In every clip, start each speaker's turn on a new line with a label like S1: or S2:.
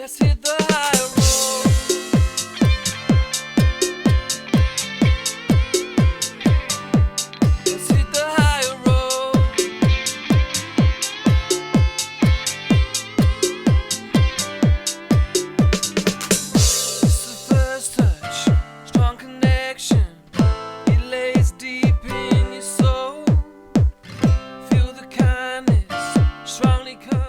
S1: Let's hit the high road. Let's hit the high road. It's the first touch, strong connection. It lays deep in your soul. Feel the kindness, strongly come.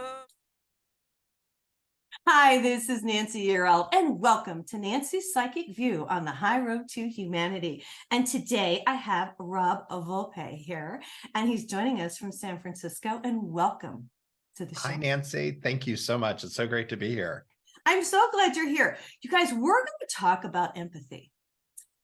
S2: Hi, this is Nancy Yearold, and welcome to Nancy's Psychic View on the High Road to Humanity. And today I have Rob Volpe here, and he's joining us from San Francisco. And welcome to the show.
S3: Hi, Nancy. Thank you so much. It's so great to be here.
S2: I'm so glad you're here. You guys, we're going to talk about empathy.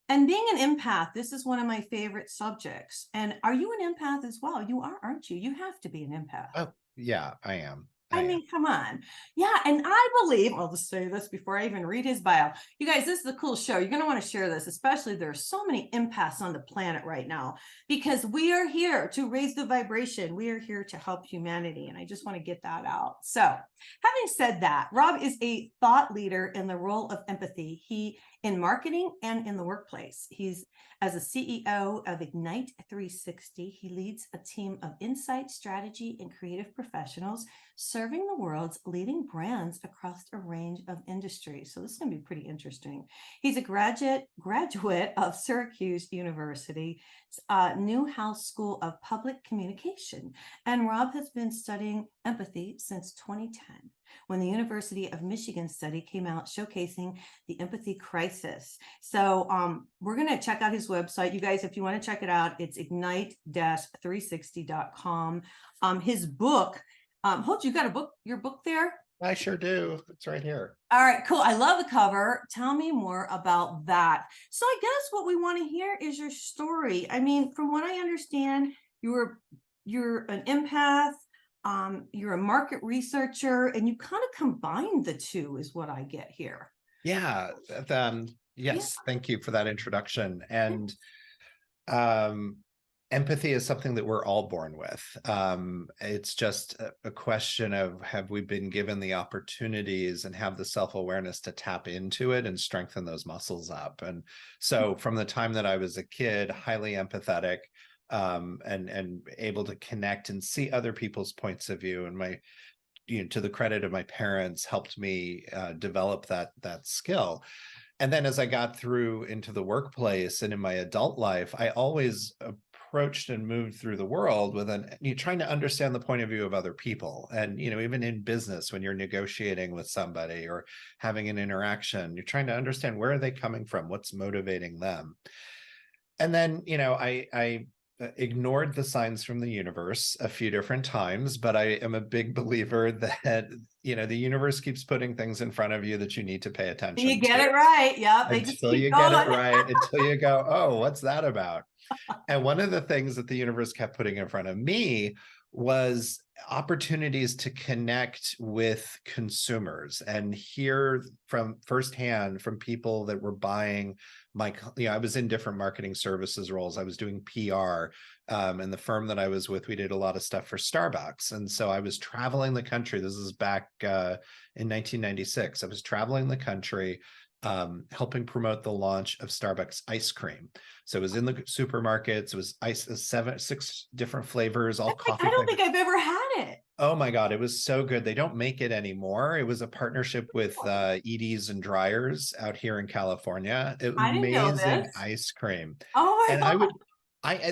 S2: And being an empath, this is one of my favorite subjects. And are you an empath as well? You are, aren't you? You have to be an empath.
S3: Oh, yeah, I am.
S2: I mean, come on. Yeah. And I believe, I'll just say this before I even read his bio. You guys, this is a cool show. You're going to want to share this, especially there's so many empaths on the planet right now, because we are here to raise the vibration. We are here to help humanity. And I just want to get that out. So having said that, Rob is a thought leader in the role of empathy. He in marketing and in the workplace. He's as a CEO of Ignite 360. He leads a team of insight, strategy, and creative professionals serving the world's leading brands across a range of industries. So this is going to be pretty interesting. He's a graduate of Syracuse University, Newhouse School of Public Communication. And Rob has been studying empathy since 2010, when the University of Michigan study came out showcasing the empathy crisis. So we're going to check out his website. You guys, if you want to check it out, it's ignite-360.com. His book, Holt, you got a book, your book there?
S3: I sure do. It's right here.
S2: All right, cool. I love the cover. Tell me more about that. So I guess what we want to hear is your story. I mean, from what I understand, you're an empath, you're a market researcher, and you kind of combine the two is what I get here.
S3: Yeah. Yes. Yeah. Thank you for that introduction. And empathy is something that we're all born with. It's just a question of, have we been given the opportunities and have the self-awareness to tap into it and strengthen those muscles up? And so from the time that I was a kid, highly empathetic, and able to connect and see other people's points of view, and to the credit of my parents, helped me develop that skill. And then as I got through into the workplace and in my adult life, I always approached and moved through the world with you're trying to understand the point of view of other people. And, even in business, when you're negotiating with somebody or having an interaction, you're trying to understand where are they coming from, what's motivating them. And then, I ignored the signs from the universe a few different times, but I am a big believer that, the universe keeps putting things in front of you that you need to pay attention to.
S2: You get it right. Yep.
S3: Until you get it right, until you go, oh, what's that about? And one of the things that the universe kept putting in front of me was opportunities to connect with consumers and hear from firsthand from people that were buying I was in different marketing services roles. I was doing PR, and the firm that I was with, we did a lot of stuff for Starbucks. And so I was traveling the country. This is back in 1996. I was traveling the country, helping promote the launch of Starbucks ice cream. So it was in the supermarkets. It was six different flavors, all coffee.
S2: I don't think I've ever had it.
S3: Oh my God, it was so good. They don't make it anymore. It was a partnership with Edie's and Dryers out here in California. Amazing ice cream.
S2: Oh my God.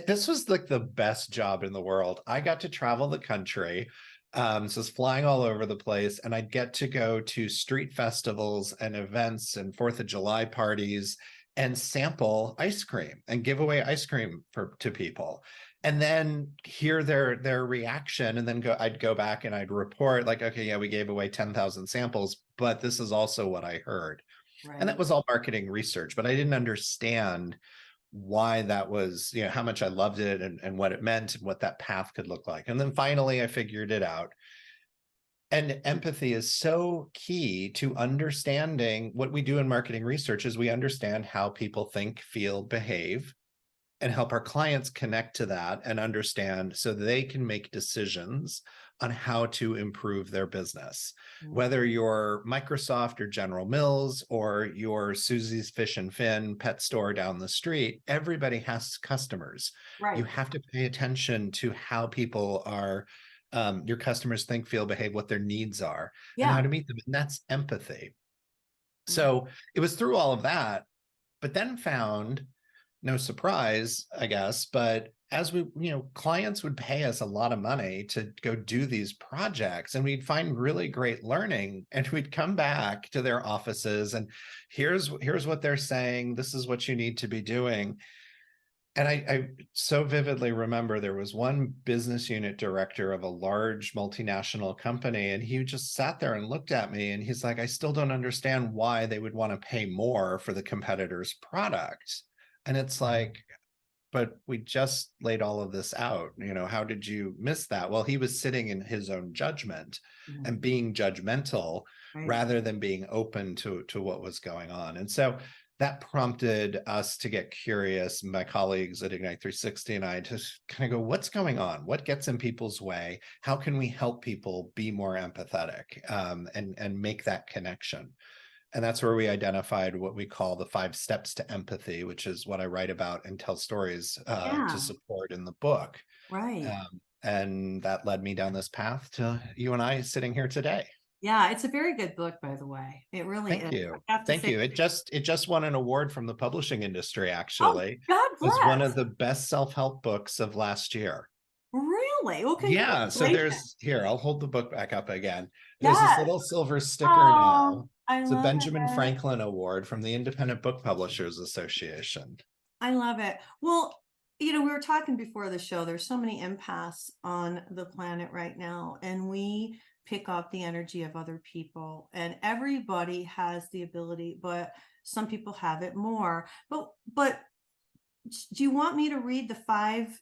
S3: This was like the best job in the world. I got to travel the country. So I was flying all over the place, and I'd get to go to street festivals and events and 4th of July parties and sample ice cream and give away ice cream to people, and then hear their reaction. And then I'd go back and I'd report like, okay, yeah, we gave away 10,000 samples, but this is also what I heard. Right. And that was all marketing research, but I didn't understand why that was, how much I loved it and what it meant and what that path could look like. And then finally I figured it out. And empathy is so key to understanding what we do in marketing research. Is we understand how people think, feel, behave, and help our clients connect to that and understand so they can make decisions on how to improve their business.
S2: Mm.
S3: Whether you're Microsoft or General Mills or your Susie's Fish and Fin pet store down the street, everybody has customers.
S2: Right.
S3: You have to pay attention to how people are, your customers think, feel, behave, what their needs are, and how
S2: Yeah.
S3: to meet them. And that's empathy.
S2: Mm.
S3: So it was through all of that, but then found, no surprise, I guess, but as we, clients would pay us a lot of money to go do these projects, and we'd find really great learning, and we'd come back to their offices and here's what they're saying. This is what you need to be doing. And I so vividly remember there was one business unit director of a large multinational company, and he just sat there and looked at me and he's like, I still don't understand why they would want to pay more for the competitor's product. And it's like, but we just laid all of this out. How did you miss that? Well, he was sitting in his own judgment and being judgmental rather than being open to what was going on. And so that prompted us to get curious, my colleagues at Ignite 360 and I, to kind of go, what's going on? What gets in people's way? How can we help people be more empathetic, and make that connection? And that's where we identified what we call the 5 steps to empathy, which is what I write about and tell stories to support in the book.
S2: Right.
S3: And that led me down this path to you and I sitting here today.
S2: Yeah, it's a very good book, by the way. It really is.
S3: Thank you.
S2: I have to
S3: Thank
S2: say-
S3: you. It just won an award from the publishing industry,
S2: Oh,
S3: actually.
S2: God
S3: It was one
S2: bless.
S3: of the best self-help books of last year.
S2: Really? Okay.
S3: Yeah. So
S2: Congratulations.
S3: here, I'll hold the book back up again. There's this
S2: Yes.
S3: little silver sticker
S2: Oh,
S3: now.
S2: I
S3: It's a
S2: love
S3: Benjamin
S2: it.
S3: Franklin Award from the Independent Book Publishers Association.
S2: I love it. Well, we were talking before the show, there's so many empaths on the planet right now, and we pick up the energy of other people, and everybody has the ability, but some people have it more. But do you want me to read the 5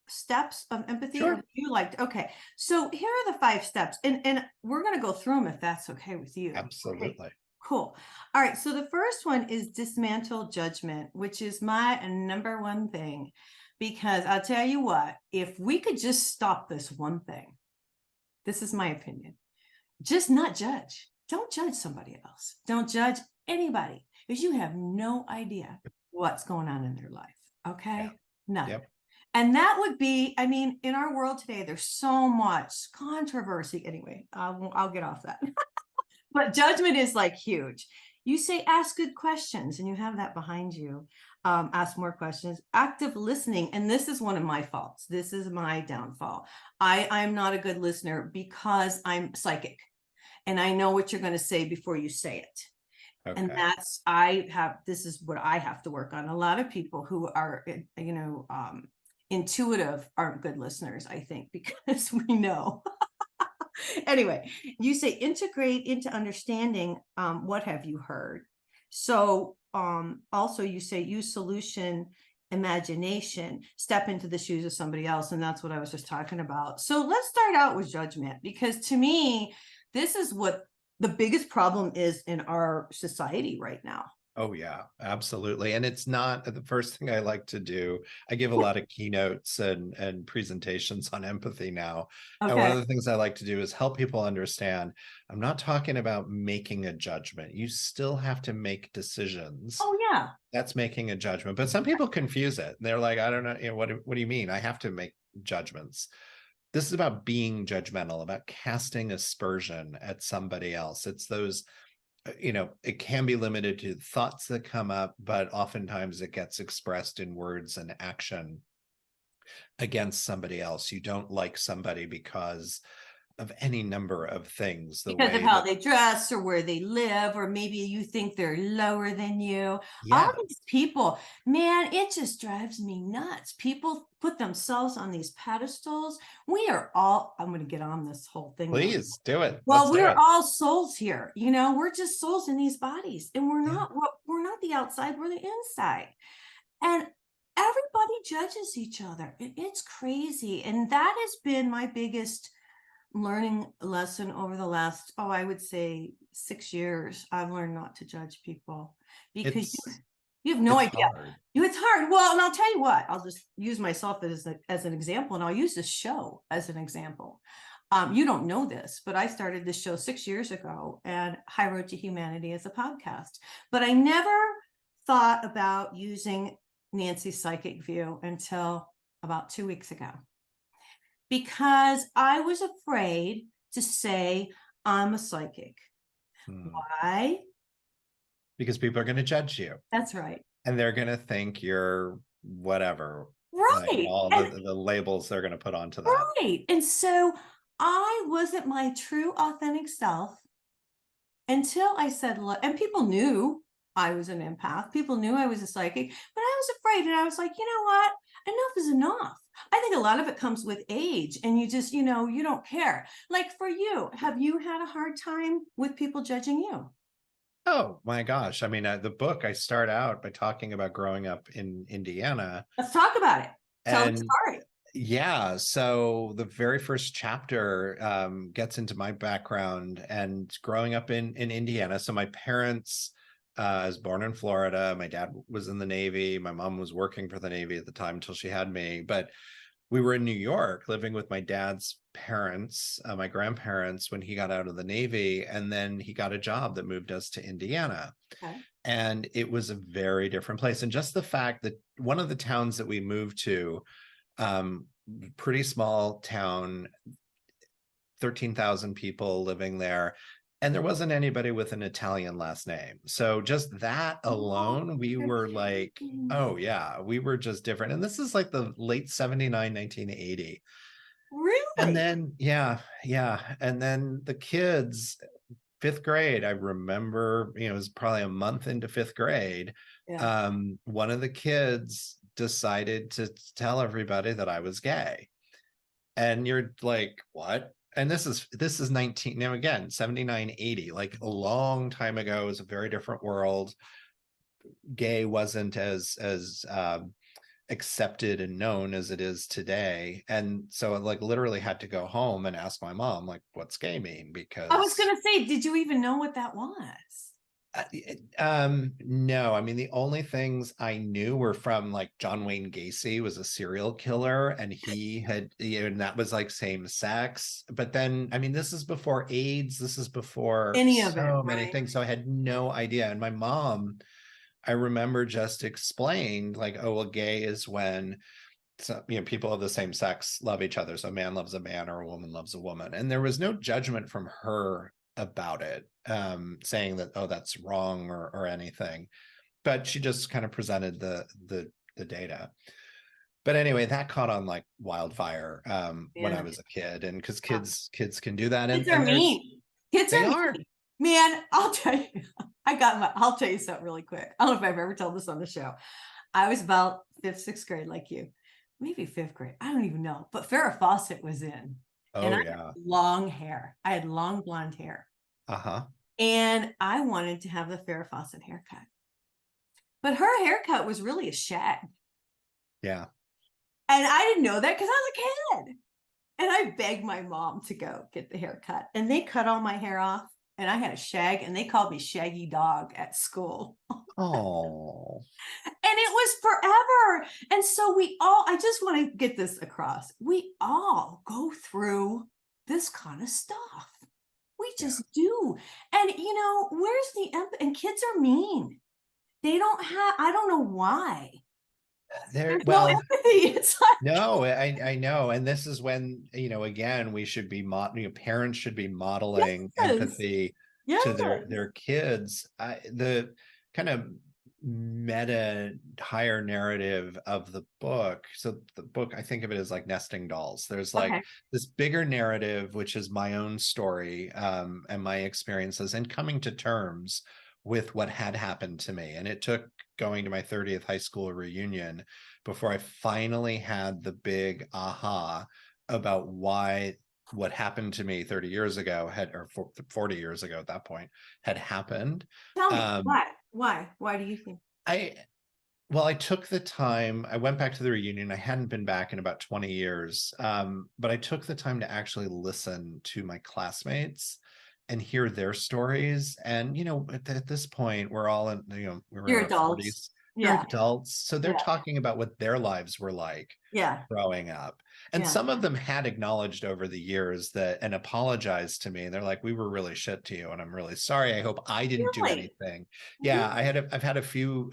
S2: steps of empathy?
S3: Sure.
S2: Or do you like, okay, so here are the 5 steps, and we're going to go through them if that's okay with you.
S3: Absolutely.
S2: Okay, cool. All right, so the first one is dismantle judgment, which is my number 1 thing, because I'll tell you what, if we could just stop this one thing, this is my opinion, just not judge. Don't judge somebody else. Don't judge anybody, because you have no idea what's going on in their life. Okay.
S3: Yeah.
S2: None.
S3: Yep.
S2: And that would be, in our world today, there's so much controversy. Anyway, I'll get off that. But judgment is like huge. You say, ask good questions, and you have that behind you. Ask more questions. Active listening. And this is one of my faults. This is my downfall. I'm not a good listener because I'm psychic, and I know what you're going to say before you say it.
S3: Okay.
S2: And this is what I have to work on. A lot of people who are, intuitive aren't good listeners, I think, because we know. Anyway, you say integrate into understanding. What have you heard? So also you say use solution imagination, step into the shoes of somebody else. And that's what I was just talking about. So let's start out with judgment, because to me, this is what the biggest problem is in our society right now.
S3: Oh, yeah, absolutely. And it's not the first thing I like to do. I give a lot of keynotes and presentations on empathy now.
S2: Okay.
S3: And one of the things I like to do is help people understand, I'm not talking about making a judgment. You still have to make decisions.
S2: Oh, yeah.
S3: That's making a judgment. But some people confuse it. They're like, I don't know, what do you mean? I have to make judgments. This is about being judgmental, about casting aspersion at somebody else. It's those, it can be limited to thoughts that come up, but oftentimes it gets expressed in words and action against somebody else. You don't like somebody because of any number of things.
S2: Because of how they dress or where they live, or maybe you think they're lower than you.
S3: Yeah.
S2: All these people, man, it just drives me nuts. People put themselves on these pedestals. We are all, I'm going to get on this whole thing.
S3: Please do it.
S2: Well, we're all souls here. We're just souls in these bodies, and we're not the outside, we're the inside. And everybody judges each other. It's crazy. And that has been my biggest learning lesson over the last, I would say 6 years. I've learned not to judge people, because you have no idea.
S3: Hard.
S2: It's hard. Well, and I'll tell you what, I'll just use myself as an example, and I'll use this show as an example. You don't know this, but I started this show 6 years ago, and High Road to Humanity is a podcast. But I never thought about using Nancy's psychic view until about 2 weeks ago, because I was afraid to say I'm a psychic. Why?
S3: Because people are going to judge you.
S2: That's right.
S3: And they're going to think you're whatever.
S2: Right.
S3: Like all the labels they're going to put onto that.
S2: Right. And so I wasn't my true authentic self until I said, look, and people knew I was an empath. People knew I was a psychic, but I was afraid. And I was like, you know what? Enough is enough. I think a lot of it comes with age, and you just, you don't care. Like for you, have you had a hard time with people judging you?
S3: Oh my gosh. I mean, the book, I start out by talking about growing up in Indiana.
S2: Let's talk about it. Tell the story.
S3: Yeah. So the very first chapter gets into my background and growing up in Indiana. So my parents, I was born in Florida. My dad was in the Navy. My mom was working for the Navy at the time until she had me. But we were in New York living with my dad's parents, my grandparents, when he got out of the Navy. And then he got a job that moved us to Indiana. Okay. And it was a very different place. And just the fact that one of the towns that we moved to, pretty small town, 13,000 people living there. And there wasn't anybody with an Italian last name. So just that alone, we were like, oh yeah, we were just different. And this is like the late 79, 1980.
S2: Really?
S3: And then, yeah. And then the kids, 5th grade, I remember, it was probably a month into 5th grade. Yeah. One of the kids decided to tell everybody that I was gay. And you're like, what? And this is 19, now again, 79, 80, like a long time ago. It was a very different world. Gay wasn't as accepted and known as it is today. And so I like literally had to go home and ask my mom, like, what's gay mean? Because
S2: I was going to say, did you even know what that was?
S3: No, I mean, the only things I knew were from like John Wayne Gacy was a serial killer, and he had, and that was like same sex. But then, I mean, this is before AIDS. This is before
S2: any of
S3: so many things. So I had no idea. And my mom, I remember, just explained like, oh, well, gay is when people of the same sex love each other. So a man loves a man or a woman loves a woman. And there was no judgment from her about it, saying that, oh, that's wrong or anything, but she just kind of presented the data. But anyway, that caught on like wildfire when I was a kid, and because kids can do that.
S2: Kids are mean. Kids are mean. Man, I'll tell you, I'll tell you something really quick. I don't know if I've ever told this on the show. I was about 5th, 6th grade, like you, maybe 5th grade. I don't even know, but Farrah Fawcett was in. And I had long hair. I had long blonde hair. And I wanted to have the Farrah Fawcett haircut. But her haircut was really a shag. Yeah. And I didn't know that because I was a kid. And I begged my mom to go get the haircut. And they cut all my hair off. And I had a shag. And they called me Shaggy Dog at school. Oh. And it was forever. And so I just want to get this across. We all go through this kind of stuff. We just do. And, where's the empathy? And kids are mean. They don't have, I don't know why. There's no empathy. It's like,
S3: no, I know. And this is when, again, we should be, parents should be modeling empathy to their kids. The kind of meta higher narrative of the book. So the book, I think of it as like nesting dolls. There's like this bigger narrative, which is my own story and my experiences and coming to terms with what had happened to me. And it took going to my 30th high school reunion before I finally had the big aha about why what happened to me 30 years ago or 40 years ago at that point had happened.
S2: Tell me, why do you think?
S3: I took the time, I went back to the reunion. I hadn't been back in about 20 years, but I took the time to actually listen to my classmates and hear their stories. And, at this point, we're all in, we're in our 40s. They're
S2: Yeah.
S3: adults, so they're
S2: Yeah.
S3: talking about what their lives were like
S2: Yeah.
S3: growing up. And
S2: Yeah.
S3: some of them had acknowledged over the years that and apologized to me. They're like, we were really shit to you, and I'm really sorry. I hope I didn't do
S2: Really?
S3: anything.
S2: Really?
S3: Yeah, I've had a few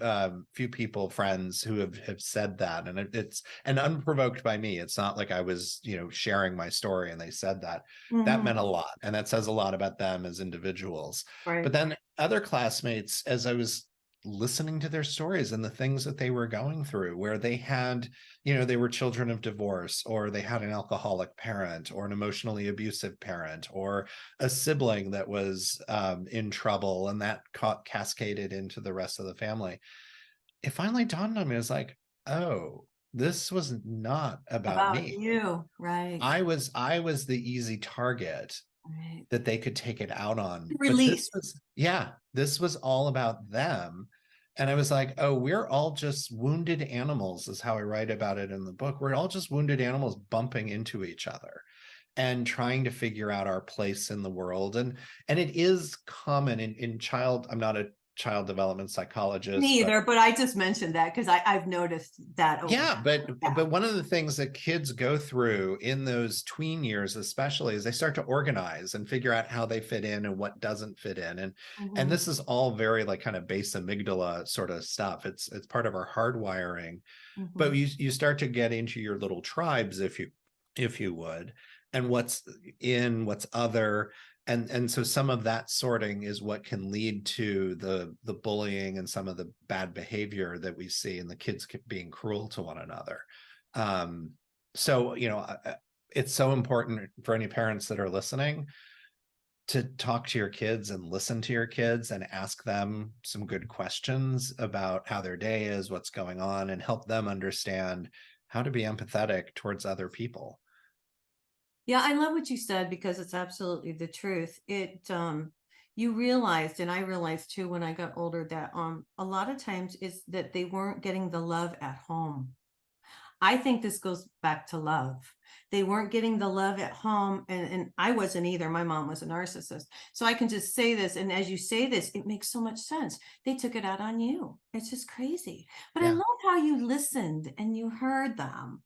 S3: people, friends who have said that, and it's and unprovoked by me. It's not like I was, sharing my story and they said that. That meant a lot, and that says a lot about them as individuals.
S2: Right.
S3: But then other classmates, as I was listening to their stories and the things that they were going through, where they had, they were children of divorce, or they had an alcoholic parent, or an emotionally abusive parent, or a sibling that was in trouble, and that cascaded into the rest of the family. It finally dawned on me. I was like, oh, this was not about
S2: About
S3: me.
S2: you, right?
S3: I was the easy target
S2: Right.
S3: that they could take it out on. But
S2: Release.
S3: this was all about them. And I was like, oh, we're all just wounded animals, is how I write about it in the book. We're all just wounded animals bumping into each other and trying to figure out our place in the world. And it is common in child, I'm not a child development psychologist.
S2: Me either, but I just mentioned that because I've noticed that.
S3: Yeah, but
S2: Yeah.
S3: one of the things that kids go through in those tween years, especially, is they start to organize and figure out how they fit in and what doesn't fit in. And
S2: Mhm.
S3: this is all very like kind of base amygdala sort of stuff. It's part of our hardwiring. But you start to get into your little tribes, if you would, and what's in, what's other. And so some of that sorting is what can lead to the bullying and some of the bad behavior that we see, and the kids being cruel to one another. So, it's so important for any parents that are listening to talk to your kids and listen to your kids and ask them some good questions about how their day is, what's going on, and help them understand how to be empathetic towards other people.
S2: Yeah, I love what you said because it's absolutely the truth. You realized, and I realized too when I got older, that a lot of times is that they weren't getting the love at home. I think this goes back to love. They weren't getting the love at home, and I wasn't either. My mom was a narcissist. So I can just say this, and as you say this, it makes so much sense. They took it out on you. It's just crazy. But I
S3: Yeah.
S2: love how you listened and you heard them.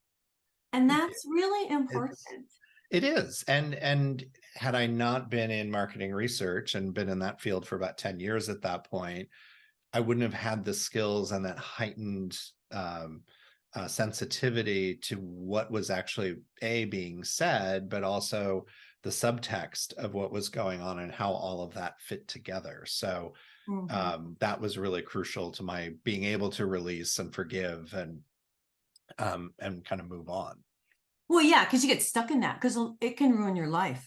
S2: And
S3: Thank you.
S2: that's really important.
S3: It is. And had I not been in marketing research and been in that field for about 10 years at that point, I wouldn't have had the skills and that heightened sensitivity to what was actually being said, but also the subtext of what was going on and how all of that fit together. So that was really crucial to my being able to release and forgive and kind of move on.
S2: Well, yeah, because you get stuck in that because it can ruin your life.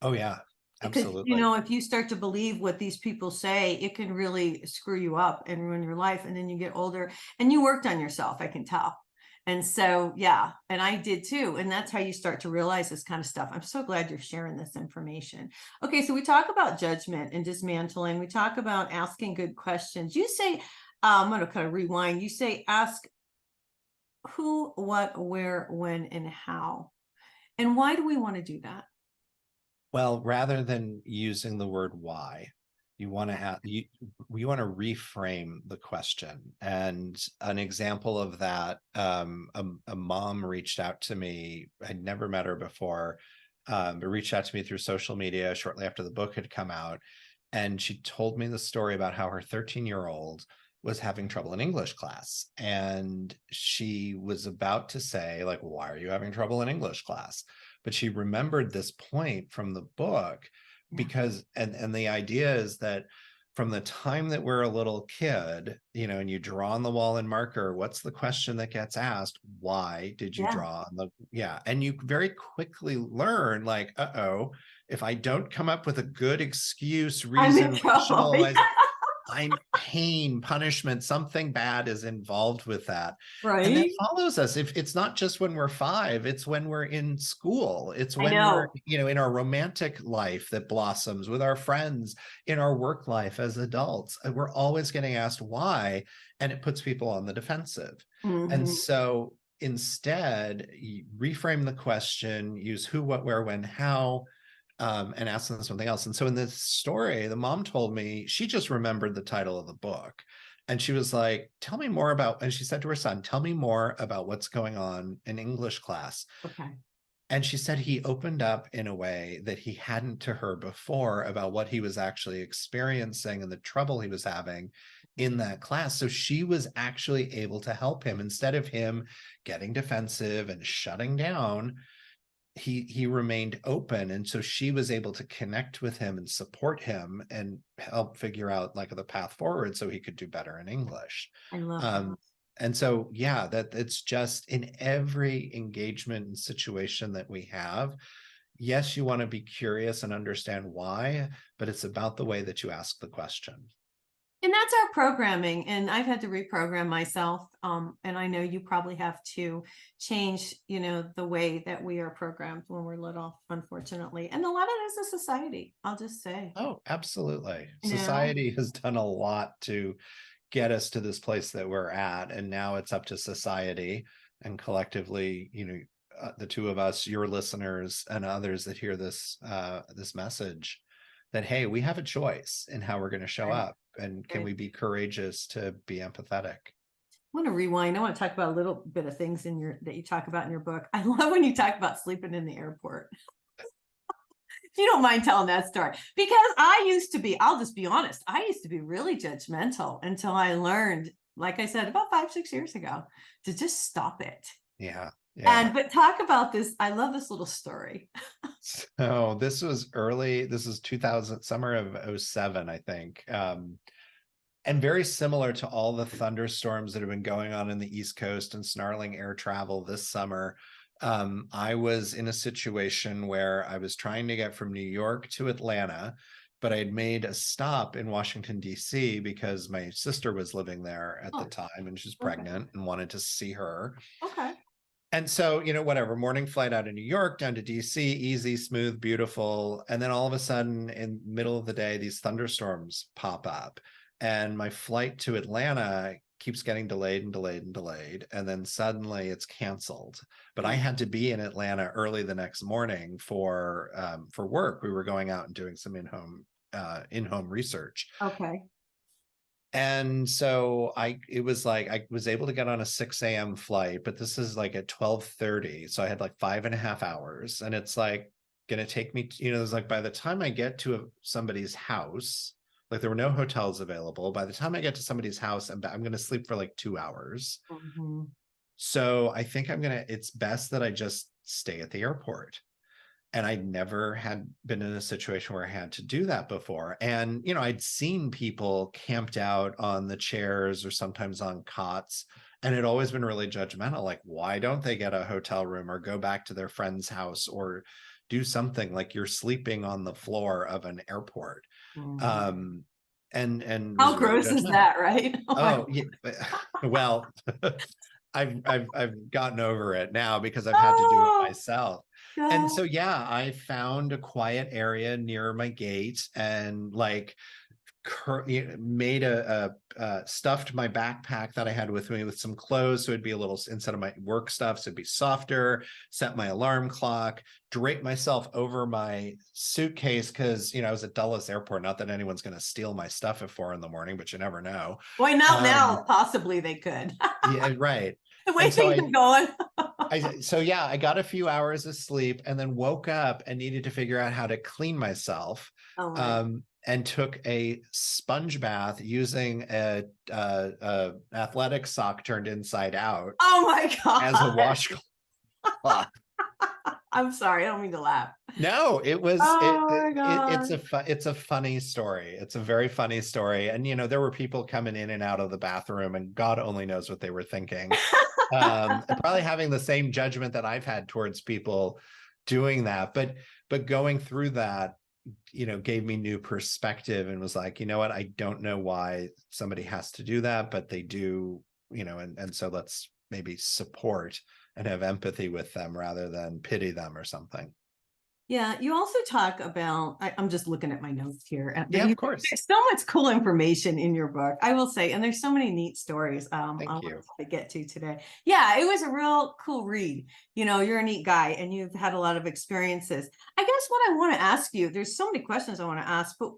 S3: Oh, yeah, absolutely.
S2: Because, if you start to believe what these people say, it can really screw you up and ruin your life. And then you get older and you worked on yourself, I can tell. And so, yeah, and I did too. And that's how you start to realize this kind of stuff. I'm so glad you're sharing this information. Okay, so we talk about judgment and dismantling. We talk about asking good questions. You say, I'm going to kind of rewind. You say, ask who, what, where, when, and how. And why do we want to do that?
S3: Well, rather than using the word why, you want to you want to reframe the question. And an example of that, a mom reached out to me. I'd never met her before, but reached out to me through social media shortly after the book had come out. And she told me the story about how her 13-year-old was having trouble in English class. And she was about to say, like, why are you having trouble in English class? But she remembered this point from the book because, and the idea is that from the time that we're a little kid, and you draw on the wall in marker, what's the question that gets asked? Why did you draw on the, and you very quickly learn, like, if I don't come up with a good excuse, reason, rationalize, I'm pain, punishment, something bad is involved with that.
S2: Right.
S3: And that follows us. If it's not just when we're 5, it's when we're in school. It's when we're, in our romantic life that blossoms with our friends, in our work life as adults. We're always getting asked why, and it puts people on the defensive. And so instead, you reframe the question, use who, what, where, when, how, and ask them something else. And so in this story, the mom told me she just remembered the title of the book. And she was like, tell me more about, and she said to her son, tell me more about what's going on in English class.
S2: Okay.
S3: And she said he opened up in a way that he hadn't to her before about what he was actually experiencing and the trouble he was having in that class. So she was actually able to help him instead of him getting defensive and shutting down. He remained open, and so she was able to connect with him and support him and help figure out like the path forward so he could do better in English.
S2: I love that.
S3: And so yeah, that it's just in every engagement and situation that we have, yes, you want to be curious and understand why, but it's about the way that you ask the question.
S2: And that's our programming. And I've had to reprogram myself. And I know you probably have to change, the way that we are programmed when we're little, unfortunately. And a lot of it is a society, I'll just say.
S3: Oh, absolutely.
S2: You know?
S3: Society has done a lot to get us to this place that we're at. And now it's up to society and collectively, the two of us, your listeners and others that hear this, this message that, hey, we have a choice in how we're going to show
S2: Right.
S3: up. And can we be courageous to be empathetic?
S2: I want to rewind. I want to talk about a little bit of things that you talk about in your book. I love when you talk about sleeping in the airport. If you don't mind telling that story, because I used to be, I'll just be honest, I used to be really judgmental until I learned, like I said, about 5-6 years ago, to just stop it.
S3: Yeah. Yeah.
S2: But talk about this. I love this little story.
S3: So this was early, this is 2000, summer of 07, I think. And very similar to all the thunderstorms that have been going on in the East Coast and snarling air travel this summer. I was in a situation where I was trying to get from New York to Atlanta, but I had made a stop in Washington, D.C. because my sister was living there at the time and she's pregnant and wanted to see her.
S2: Okay.
S3: And so, whatever, morning flight out of New York down to DC, easy, smooth, beautiful. And then all of a sudden in the middle of the day, these thunderstorms pop up and my flight to Atlanta keeps getting delayed and delayed and delayed. And then suddenly it's canceled. But I had to be in Atlanta early the next morning for work. We were going out and doing some in-home research.
S2: Okay.
S3: And so I was able to get on a 6 a.m. flight, but this is like at 12:30. So I had like 5.5 hours and it's like going to take me, it's like by the time I get to somebody's house, like there were no hotels available. By the time I get to somebody's house, I'm going to sleep for like 2 hours.
S2: Mm-hmm.
S3: So I think it's best that I just stay at the airport. And I never had been in a situation where I had to do that before. And, I'd seen people camped out on the chairs or sometimes on cots, and it always been really judgmental. Like, why don't they get a hotel room or go back to their friend's house or do something? Like you're sleeping on the floor of an airport.
S2: Mm-hmm.
S3: And
S2: How gross is that, right?
S3: Oh, yeah. Well, I've gotten over it now because I've had to do it myself. And so, yeah, I found a quiet area near my gate and like made stuffed my backpack that I had with me with some clothes. So it'd be a little, instead of my work stuff, so it'd be softer, set my alarm clock, drape myself over my suitcase. Cause I was at Dulles Airport, not that anyone's going to steal my stuff at 4 a.m, but you never know.
S2: Why not now? Possibly they could.
S3: Yeah, right.
S2: The way things are going.
S3: I got a few hours of sleep and then woke up and needed to figure out how to clean myself. And took a sponge bath using a athletic sock turned inside out.
S2: Oh my God.
S3: As a washcloth.
S2: I'm sorry, I don't mean to laugh.
S3: No, it was.
S2: It's
S3: a funny story. It's a very funny story, and there were people coming in and out of the bathroom, and God only knows what they were thinking. Probably having the same judgment that I've had towards people doing that, but going through that, gave me new perspective and was like, what, I don't know why somebody has to do that, but they do, and so let's maybe support and have empathy with them rather than pity them or something.
S2: Yeah, you also talk about, I'm just looking at my notes here.
S3: Yeah, of course.
S2: There's so much cool information in your book, I will say, and there's so many neat stories I want to get to today. Yeah, it was a real cool read. You're a neat guy and you've had a lot of experiences. I guess what I want to ask you, there's so many questions I want to ask, but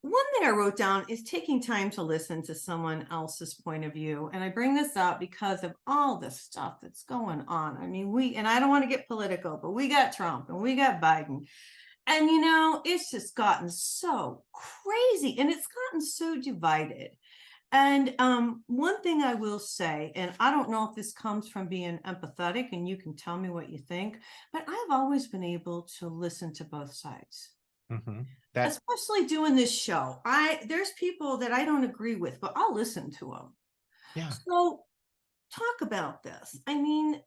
S2: one thing I wrote down is taking time to listen to someone else's point of view. And I bring this up because of all the stuff that's going on. I mean, and I don't want to get political, but we got Trump and we got Biden. And, it's just gotten so crazy and it's gotten so divided. And one thing I will say, and I don't know if this comes from being empathetic, and you can tell me what you think, but I've always been able to listen to both sides.
S3: That's
S2: Especially doing this show. There's people that I don't agree with, but I'll listen to them.
S3: yeah.
S2: So talk about this. I mean,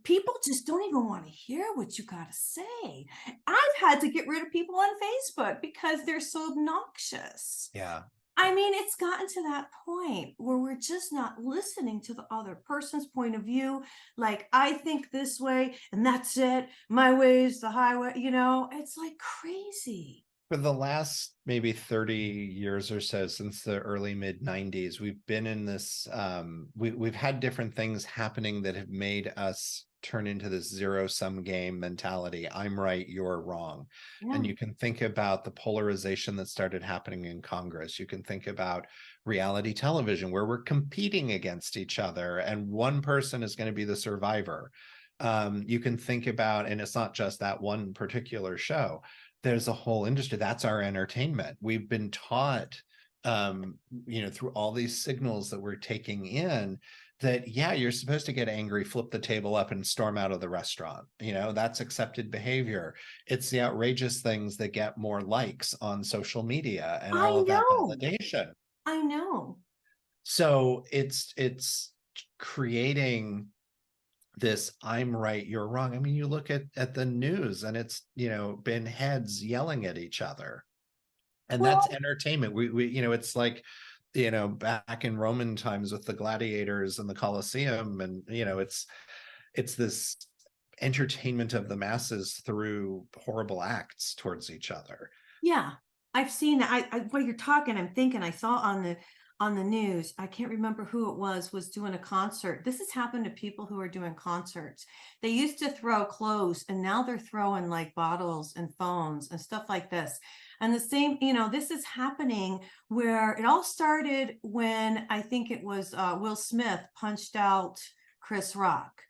S2: people just don't even want to hear what you got to say. I've had to get rid of people on Facebook because they're so obnoxious.
S3: Yeah.
S2: I mean, it's gotten to that point where we're just not listening to the other person's point of view. Like, I think this way and that's it. My way is the highway. It's like crazy.
S3: For the last maybe 30 years or so, since the early mid 90s, we've been in this, we've had different things happening that have made us turn into this zero-sum game mentality. I'm right, you're wrong.
S2: Yeah.
S3: And you can think about the polarization that started happening in Congress. You can think about reality television where we're competing against each other and one person is going to be the survivor. You can think about, and it's not just that one particular show, there's a whole industry. That's our entertainment. We've been taught, through all these signals that we're taking in, that, yeah, you're supposed to get angry, flip the table up and storm out of the restaurant. That's accepted behavior. It's the outrageous things that get more likes on social media and all of that validation.
S2: I know.
S3: So it's creating this I'm right, you're wrong. I mean, you look at the news and it's, been heads yelling at each other. And that's entertainment. We it's like, back in Roman times with the gladiators and the Colosseum, and it's this entertainment of the masses through horrible acts towards each other.
S2: Yeah, I've seen that. While you're talking, I'm thinking I saw on the news, I can't remember who it was doing a concert. This has happened to people who are doing concerts. They used to throw clothes and now they're throwing like bottles and phones and stuff like this. And the same, this is happening where it all started when I think it was Will Smith punched out Chris Rock.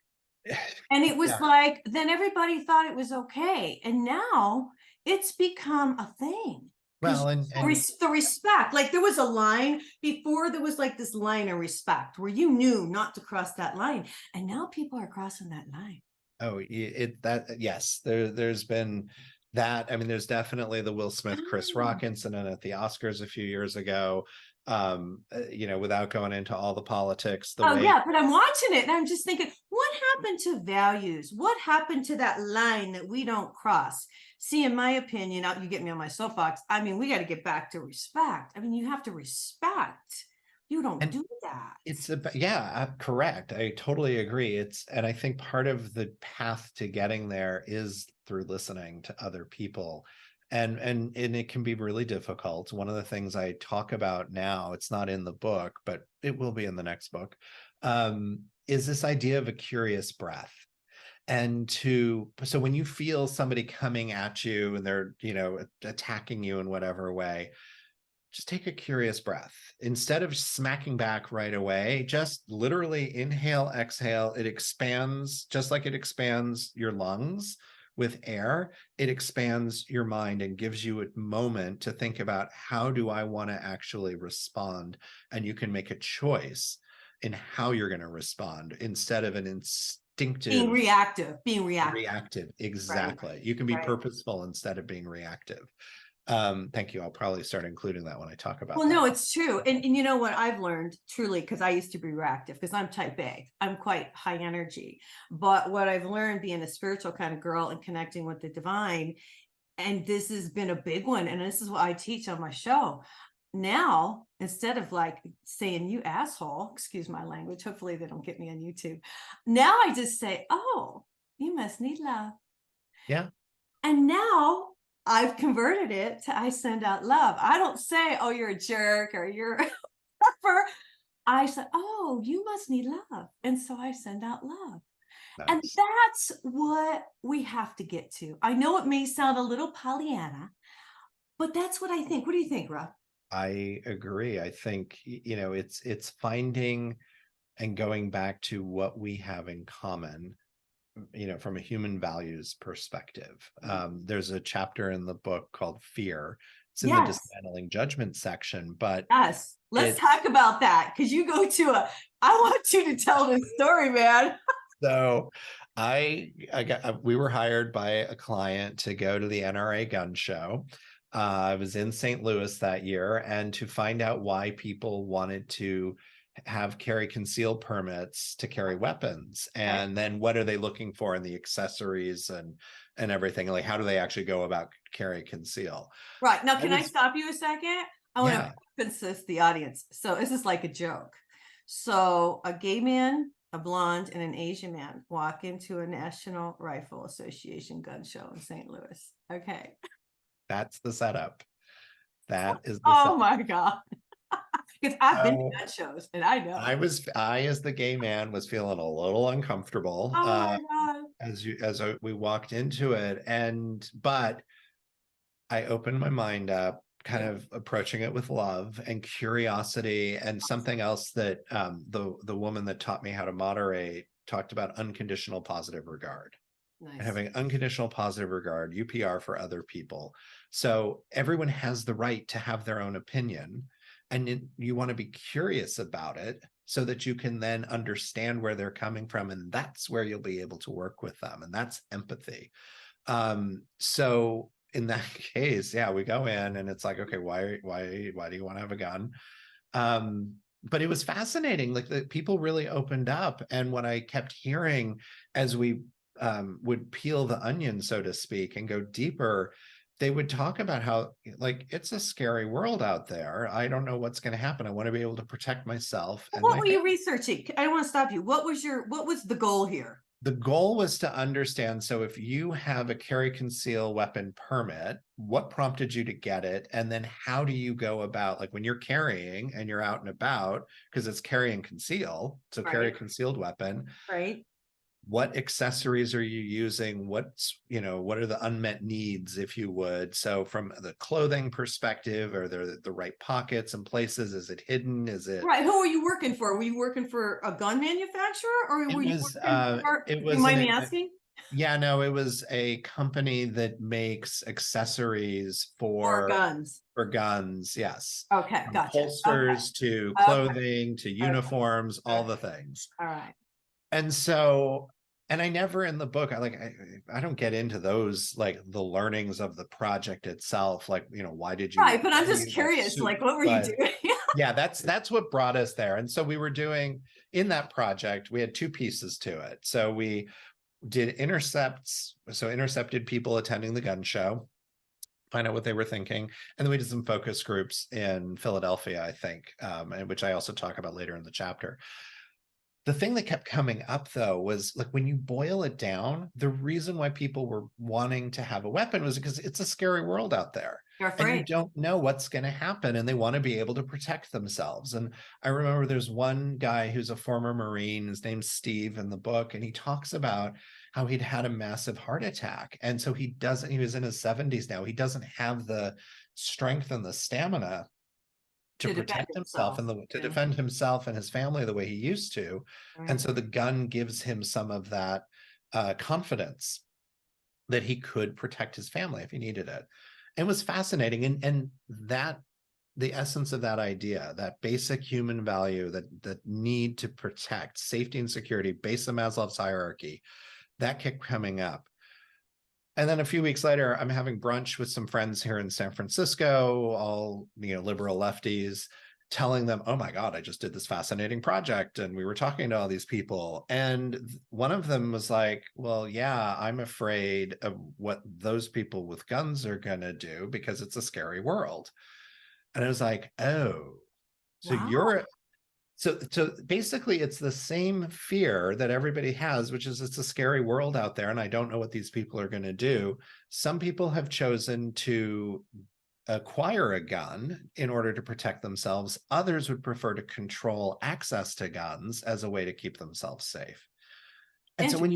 S2: And it was like, then everybody thought it was okay. And now it's become a thing. Well, and the respect, like there was a line before, there was like this line of respect where you knew not to cross that line. And now people are crossing that line.
S3: Oh, yes, there's been that. I mean, there's definitely the Will Smith, Chris Rock incident at the Oscars a few years ago. Without going into all the politics.
S2: Yeah, but I'm watching it and I'm just thinking, what happened to values? What happened to that line that we don't cross? See, in my opinion, you get me on my soapbox. I mean, we got to get back to respect. I mean, you have to respect. You don't do that.
S3: It's correct. I totally agree. And I think part of the path to getting there is through listening to other people. And it can be really difficult. One of the things I talk about now, it's not in the book, but it will be in the next book, is this idea of a curious breath. And so when you feel somebody coming at you and they're, attacking you in whatever way, just take a curious breath. Instead of smacking back right away, just literally inhale, exhale. It expands, just like it expands your lungs with air, it expands your mind and gives you a moment to think about, how do I want to actually respond? And you can make a choice in how you're going to respond instead of an instinctive
S2: being reactive.
S3: Exactly. Right. You can be purposeful instead of being reactive. Thank you. I'll probably start including that when I talk about
S2: no, it's true. And you know what I've learned truly, because I used to be reactive because I'm type A. I'm quite high energy. But what I've learned being a spiritual kind of girl and connecting with the divine, and this has been a big one, and this is what I teach on my show. Now, instead of like saying you asshole, excuse my language, hopefully they don't get me on YouTube. Now I just say, oh, you must need love.
S3: Yeah.
S2: And now I've converted it to I send out love. I don't say, oh, you're a jerk or you're whatever. I say, oh, you must need love. And so I send out love. Nice. And that's what we have to get to. I know it may sound a little Pollyanna, But that's what I think. What do you think, Rob?
S3: I agree. I think, it's finding and going back to what we have in common, from a human values perspective. There's a chapter in the book called Fear. It's in the
S2: Yes.
S3: Dismantling Judgment section, but
S2: Yes. Let's
S3: it's
S2: talk about that, because you go to I want you to tell this story, man.
S3: so we were hired by a client to go to the NRA gun show. I was in St. Louis that year, and to find out why people wanted to have carry conceal permits to carry weapons, and then what are they looking for in the accessories and everything, like how do they actually go about carry conceal.
S2: Right. Now, can I stop you a second? I want
S3: Yeah.
S2: to princess the audience. So this is like a joke. So a gay man, a blonde, and an Asian man walk into a National Rifle Association gun show in St. Louis. Okay.
S3: That's the setup. That is the
S2: Oh
S3: setup.
S2: my God. Because I've been to gun shows and I know.
S3: I as the gay man was feeling a little uncomfortable
S2: Oh my God.
S3: as we walked into it, but I opened my mind up, kind of approaching it with love and curiosity, and something else that the woman that taught me how to moderate talked about: unconditional positive regard.
S2: Nice.
S3: And having unconditional positive regard, UPR, for other people. So everyone has the right to have their own opinion, and you want to be curious about it so that you can then understand where they're coming from, and that's where you'll be able to work with them, and that's empathy. So in that case, yeah, we go in and it's like, okay, why do you want to have a gun? But it was fascinating. Like, the people really opened up, and what I kept hearing as we would peel the onion, so to speak, and go deeper, they would talk about how, like, it's a scary world out there. I don't know what's going to happen. I want to be able to protect myself. And
S2: what were you researching? I don't want to stop you. What was the goal here?
S3: The goal was to understand, so if you have a carry conceal weapon permit, what prompted you to get it? And then how do you go about, like, when you're carrying and you're out and about, because it's carry and conceal, so carry a concealed weapon.
S2: Right.
S3: What accessories are you using? What are the unmet needs, if you would? So from the clothing perspective, are there the right pockets and places? Is it hidden? Is it
S2: right? Who are you working for? Were you working for a gun manufacturer, or were you working for,
S3: it was
S2: you mind me asking?
S3: Yeah, no, it was a company that makes accessories for
S2: guns.
S3: For guns, yes.
S2: Okay,
S3: From
S2: gotcha.
S3: holsters to clothing to uniforms, all the things.
S2: All right.
S3: And so, and I never in the book, I don't get into those, like, the learnings of the project itself, like, why did you?
S2: Right, but I'm just curious, like, what were you doing?
S3: Yeah, that's what brought us there. And so we were doing, in that project, we had two pieces to it. So we did intercepted people attending the gun show, find out what they were thinking. And then we did some focus groups in Philadelphia, I think, and which I also talk about later in the chapter. The thing that kept coming up, though, was, like, when you boil it down, the reason why people were wanting to have a weapon was because it's a scary world out there. And you don't know what's going to happen, and they want to be able to protect themselves. And I remember there's one guy who's a former Marine, his name's Steve, in the book, and he talks about how he'd had a massive heart attack. And so he was in his 70s now. He doesn't have the strength and the stamina to protect himself and to defend himself and his family the way he used to. And so the gun gives him some of that confidence that he could protect his family if he needed it. It was fascinating. And that, the essence of that idea, that basic human value, that need to protect, safety and security based on Maslow's hierarchy, that kept coming up. And then a few weeks later, I'm having brunch with some friends here in San Francisco, all, liberal lefties, telling them, oh my God, I just did this fascinating project, and we were talking to all these people. And one of them was like, well, yeah, I'm afraid of what those people with guns are going to do because it's a scary world. And I was like, oh, so
S2: wow.
S3: So basically, it's the same fear that everybody has, which is it's a scary world out there, and I don't know what these people are going to do. Some people have chosen to acquire a gun in order to protect themselves. Others would prefer to control access to guns as a way to keep themselves safe. And so when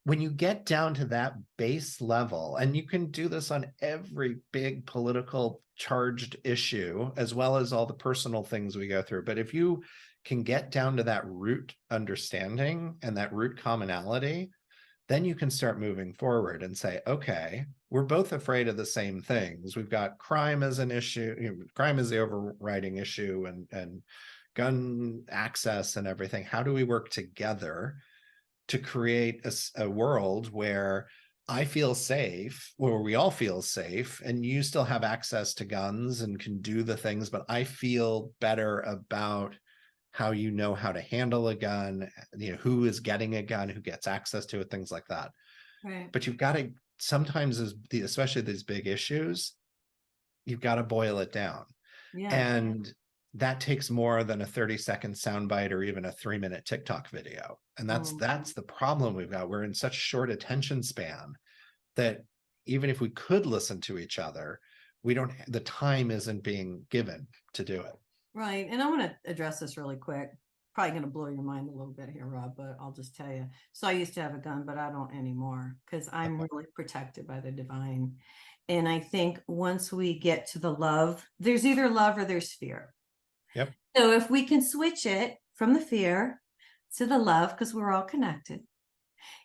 S3: when you get down to that base level, and you can do this on every big political charged issue, as well as all the personal things we go through. But if you can get down to that root understanding and that root commonality, then you can start moving forward and say, okay, we're both afraid of the same things. We've got crime as an issue, crime is the overriding issue, and gun access and everything. How do we work together to create a world where I feel safe, where we all feel safe, and you still have access to guns and can do the things, but I feel better about how you know how to handle a gun, who is getting a gun, who gets access to it, things like that.
S2: Right.
S3: But you've got to, sometimes, especially these big issues, you've got to boil it down.
S2: Yeah.
S3: And that takes more than a 30-second soundbite or even a 3-minute TikTok video. And that's the problem we've got. We're in such short attention span that even if we could listen to each other, the time isn't being given to do it.
S2: Right. And I want to address this really quick. Probably going to blow your mind a little bit here, Rob, but I'll just tell you. So I used to have a gun, but I don't anymore because I'm really protected by the divine. And I think once we get to the love, there's either love or there's fear.
S3: Yep.
S2: So if we can switch it from the fear to the love, because we're all connected.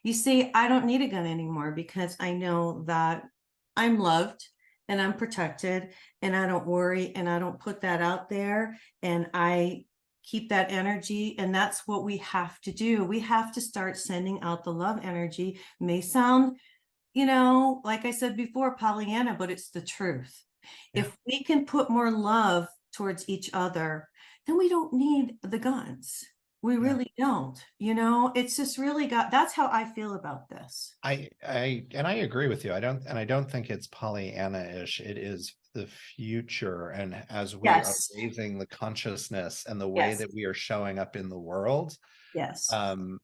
S2: You see, I don't need a gun anymore because I know that I'm loved and I'm protected and I don't worry and I don't put that out there, and I keep that energy. And that's what we have to do. We have to start sending out the love energy. It may sound, like I said before, Pollyanna, but it's the truth. Yeah. If we can put more love towards each other, then we don't need the guns. We really don't, it's just really that's how I feel about this.
S3: I agree with you. I don't think it's Pollyanna-ish. It is the future. And as we are raising the consciousness and the way that we are showing up in the world.
S2: Yes.
S3: And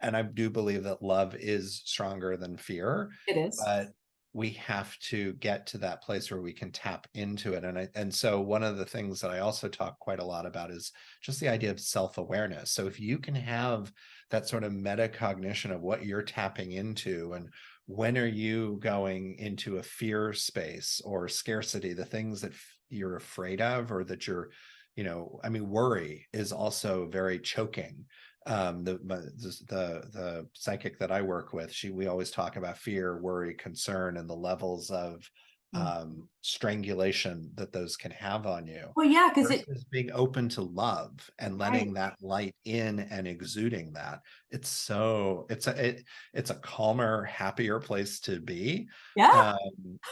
S3: I do believe that love is stronger than fear.
S2: It is.
S3: But we have to get to that place where we can tap into it. And so one of the things that I also talk quite a lot about is just the idea of self-awareness. So if you can have that sort of metacognition of what you're tapping into, and when are you going into a fear space or scarcity, the things that you're afraid of, or that you're, worry is also very choking. The psychic that I work with, we always talk about fear, worry, concern, and the levels of strangulation that those can have on you.
S2: Well, yeah, because
S3: it's being open to love and letting that light in and exuding that. It's a calmer, happier place to be.
S2: Yeah.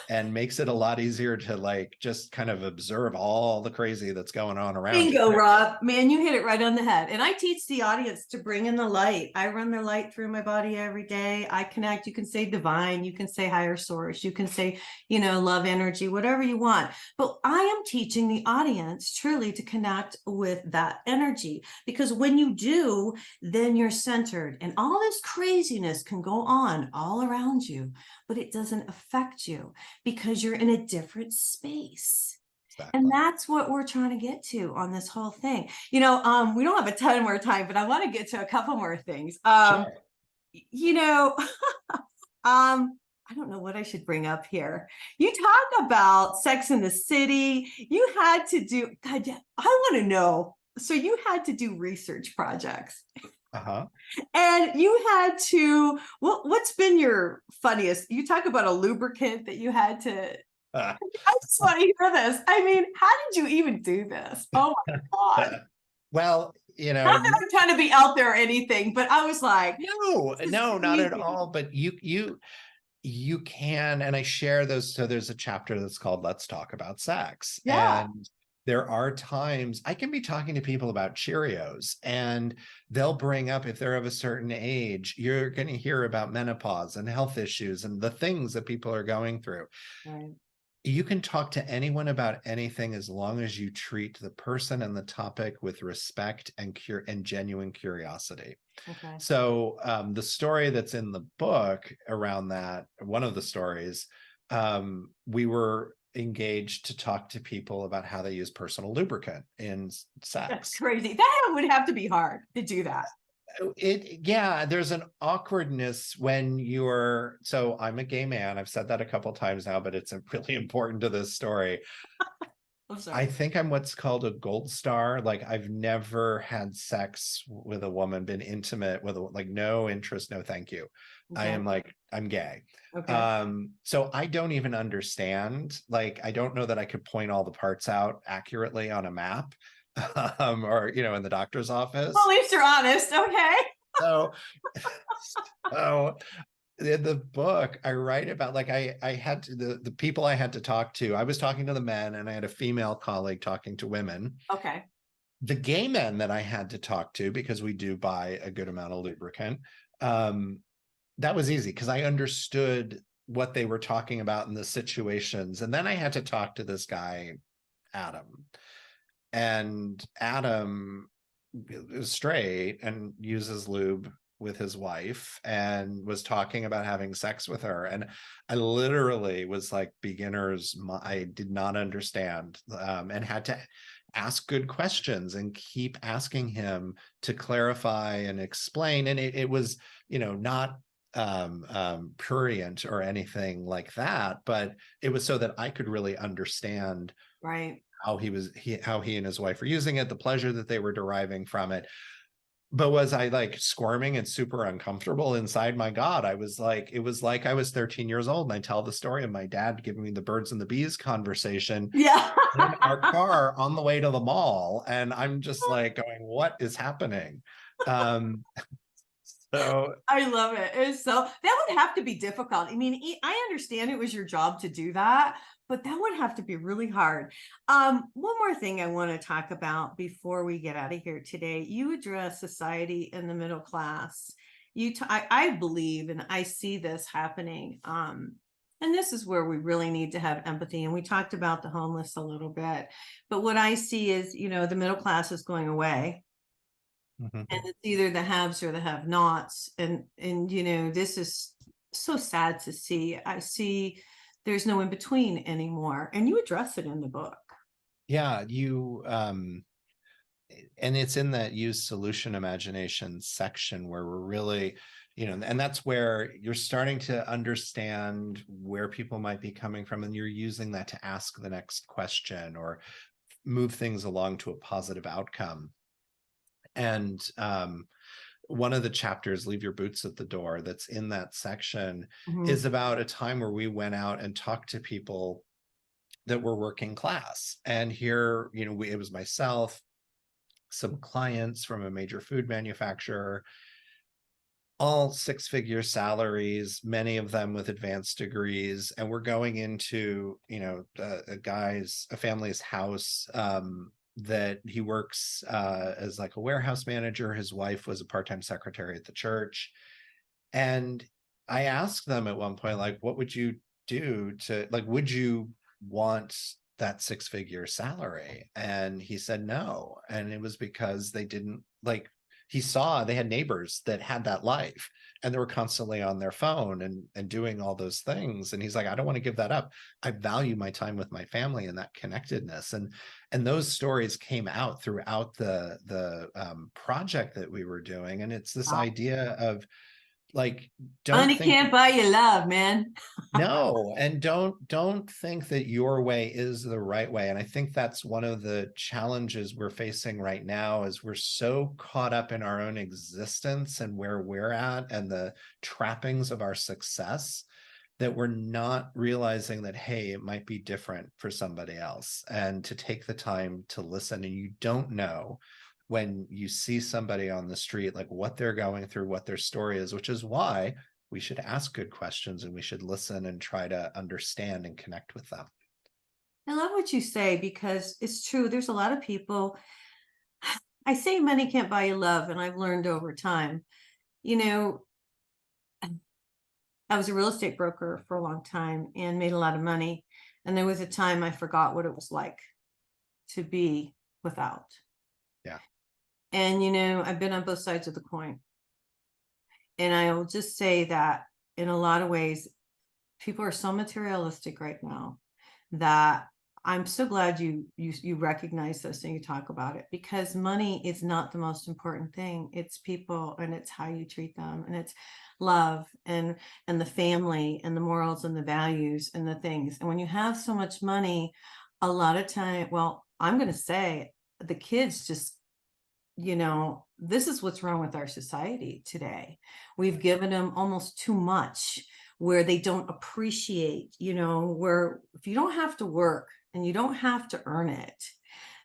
S3: And makes it a lot easier to just kind of observe all the crazy that's going on around.
S2: Bingo, Rob. Man, you hit it right on the head. And I teach the audience to bring in the light. I run the light through my body every day. I connect. You can say divine. You can say higher source. You can say, love energy, whatever you want. But I am teaching the audience truly to connect with that energy, because when you do, then you're centered, and all this craziness can go on all around you, but it doesn't affect you because you're in a different space. Exactly. And that's what we're trying to get to on this whole thing. We don't have a ton more time, but I want to get to a couple more things.
S3: Sure.
S2: I don't know what I should bring up here. You talk about Sex in the City. You had to do, God, I want to know. So you had to do research projects.
S3: Uh-huh.
S2: And you had to, what's been your funniest? You talk about a lubricant that you had to, I just want to hear this. I mean, how did you even do this? Oh my God.
S3: Well,
S2: not that I'm trying to be out there or anything, but I was like,
S3: no, not at all. But you can, and I share those. So there's a chapter that's called Let's Talk About Sex.
S2: Yeah.
S3: And there are times I can be talking to people about Cheerios, and they'll bring up, if they're of a certain age, you're going to hear about menopause and health issues and the things that people are going through.
S2: Right.
S3: You can talk to anyone about anything as long as you treat the person and the topic with respect and genuine curiosity.
S2: Okay.
S3: So the story that's in the book around that, one of the stories, we were engaged to talk to people about how they use personal lubricant in sex.
S2: That's crazy. That would have to be hard to do that.
S3: Yeah, there's an awkwardness when so I'm a gay man. I've said that a couple times now, but it's really important to this story.
S2: I'm
S3: I
S2: sorry.
S3: think I'm what's called a gold star. Like I've never had sex with a woman, been intimate with like no interest, no thank you. I
S2: Okay.
S3: am like, I'm gay.
S2: Okay.
S3: So I don't even understand. Like, I don't know that I could point all the parts out accurately on a map, or in the doctor's
S2: Well,
S3: office.
S2: at least you're honest. Okay.
S3: So, so in the book I write about, like, I had to, the people I had to talk to. I was talking to the men, and I had a female colleague talking to women.
S2: Okay.
S3: The gay men that I had to talk to, because we do buy a good amount of lubricant, that was easy because I understood what they were talking about in the situations. And then I had to talk to this guy, Adam. And Adam is straight and uses lube with his wife and was talking about having sex with her. And I literally was like beginners. I did not understand, and had to ask good questions and keep asking him to clarify and explain. And it was, not prurient or anything like that, but it was so that I could really understand
S2: Right.
S3: how he and his wife were using it, the pleasure that they were deriving from it. But was I like squirming and super uncomfortable inside? My God, it was like I was 13 years old, and I tell the story of my dad giving me the birds and the bees conversation
S2: Yeah.
S3: in our car on the way to the mall. And I'm just like going, what is happening? So
S2: I love it. It's so that would have to be difficult. I mean, I understand it was your job to do that, but that would have to be really hard. One more thing I want to talk about before we get out of here today. You address society in the middle class. I believe, and I see this happening. And this is where we really need to have empathy. And we talked about the homeless a little bit, but what I see is, the middle class is going away.
S3: mhm.
S2: And it's either the haves or the have-nots. And this is so sad to see. I see there's no in between anymore. And you address it in the book.
S3: Yeah, and it's in that use solution imagination section where we're really, and that's where you're starting to understand where people might be coming from, and you're using that to ask the next question or move things along to a positive outcome. And one of the chapters, Leave Your Boots at the Door, that's in that section, is about a time where we went out and talked to people that were working class. And here, it was myself, some clients from a major food manufacturer, all six-figure salaries, many of them with advanced degrees. And we're going into, a family's house, that he works as like a warehouse manager. His wife was a part-time secretary at the church. And I asked them at one point, like, what would you do to, like, would you want that six-figure salary? And he said no. And it was because they didn't, like, he saw they had neighbors that had that life, and they were constantly on their phone and doing all those things. And he's like, I don't want to give that up. I value my time with my family and that connectedness. And those stories came out throughout the project that we were doing. And it's this idea of, like,
S2: Money can't buy you love, man.
S3: no, and don't think that your way is the right way. And I think that's one of the challenges we're facing right now, is we're so caught up in our own existence and where we're at and the trappings of our success, that we're not realizing that, hey, it might be different for somebody else, and to take the time to listen. And you don't know, when you see somebody on the street, like, what they're going through, what their story is, which is why we should ask good questions, and we should listen and try to understand and connect with them.
S2: I love what you say, because it's true. There's a lot of people. I say money can't buy you love, and I've learned over time, I was a real estate broker for a long time and made a lot of money. And there was a time I forgot what it was like to be without.
S3: Yeah.
S2: And, I've been on both sides of the coin. And I will just say that in a lot of ways, people are so materialistic right now that I'm so glad you recognize this and you talk about it, because money is not the most important thing. It's people, and it's how you treat them, and it's love and the family and the morals and the values and the things. And when you have so much money, a lot of time, well, I'm going to say the kids just, this is what's wrong with our society today. We've given them almost too much, where they don't appreciate, where if you don't have to work and you don't have to earn it,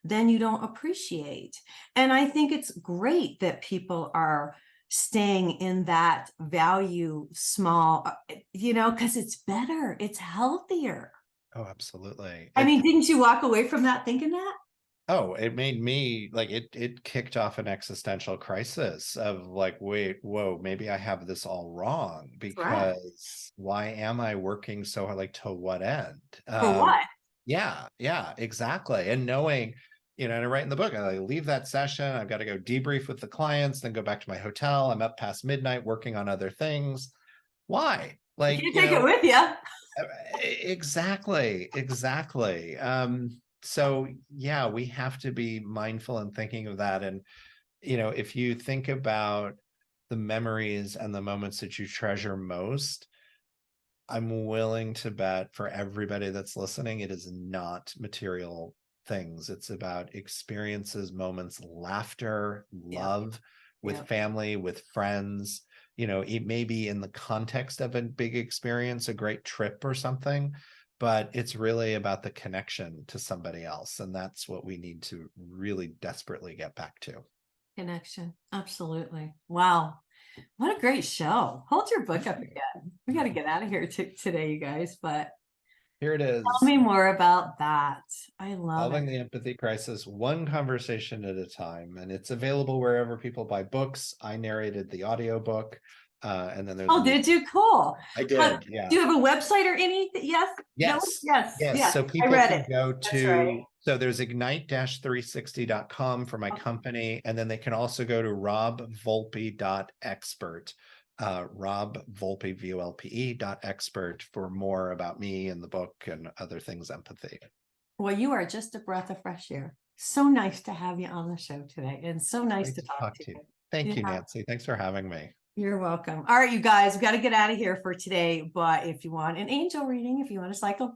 S2: then you don't appreciate. And I think it's great that people are staying in that value small, because it's better, it's healthier.
S3: Oh, absolutely.
S2: I mean, didn't you walk away from that thinking that?
S3: Oh, it made me like it kicked off an existential crisis of like, wait, whoa, maybe I have this all wrong,
S2: Right.
S3: because why am I working so hard? Like, to what end?
S2: For what?
S3: Yeah, exactly. And knowing, and I write in the book, I leave that session, I've got to go debrief with the clients, then go back to my hotel. I'm up past midnight working on other things. Why?
S2: You
S3: Like,
S2: can't take it with you.
S3: exactly. So yeah, we have to be mindful and thinking of that. And, if you think about the memories and the moments that you treasure most, I'm willing to bet for everybody that's listening, it is not material things. It's about experiences, moments, laughter,
S2: Yeah.
S3: love with
S2: Yeah.
S3: family, with friends. It may be in the context of a big experience, a great trip or something, but it's really about the connection to somebody else. And that's what we need to really desperately get back to.
S2: Connection. Absolutely. Wow. What a great show. Hold your book up again. We got to get out of here today, you guys, but
S3: Here it is.
S2: tell me more about that. I love
S3: Solving
S2: it.
S3: the Empathy Crisis, one conversation at a time. And it's available wherever people buy books. I narrated the audiobook. And then there's
S2: Oh, did you? Cool.
S3: I did, yeah.
S2: Do you have a website or anything? Yes. No?
S3: Yes.
S2: Yes.
S3: So
S2: I
S3: people
S2: read
S3: can
S2: it.
S3: go
S2: That's right.
S3: to, so there's ignite-360.com for my company. And then they can also go to robvolpe.expert, Rob Volpe, VOLPE.expert, for more about me and the book and other things empathy.
S2: Well, you are just a breath of fresh air. So nice to have you on the show today, and so nice
S3: Great
S2: to talk to you.
S3: Thank you,
S2: Yeah.
S3: Nancy. Thanks for having me.
S2: You're welcome. All right, you guys, we got to get out of here for today. But if you want an angel reading, if you want a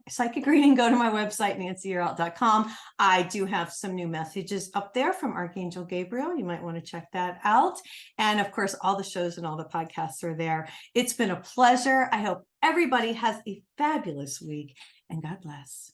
S2: psychic reading, go to my website, nancyyearout.com. I do have some new messages up there from Archangel Gabriel. You might want to check that out. And of course, all the shows and all the podcasts are there. It's been a pleasure. I hope everybody has a fabulous week, and God bless.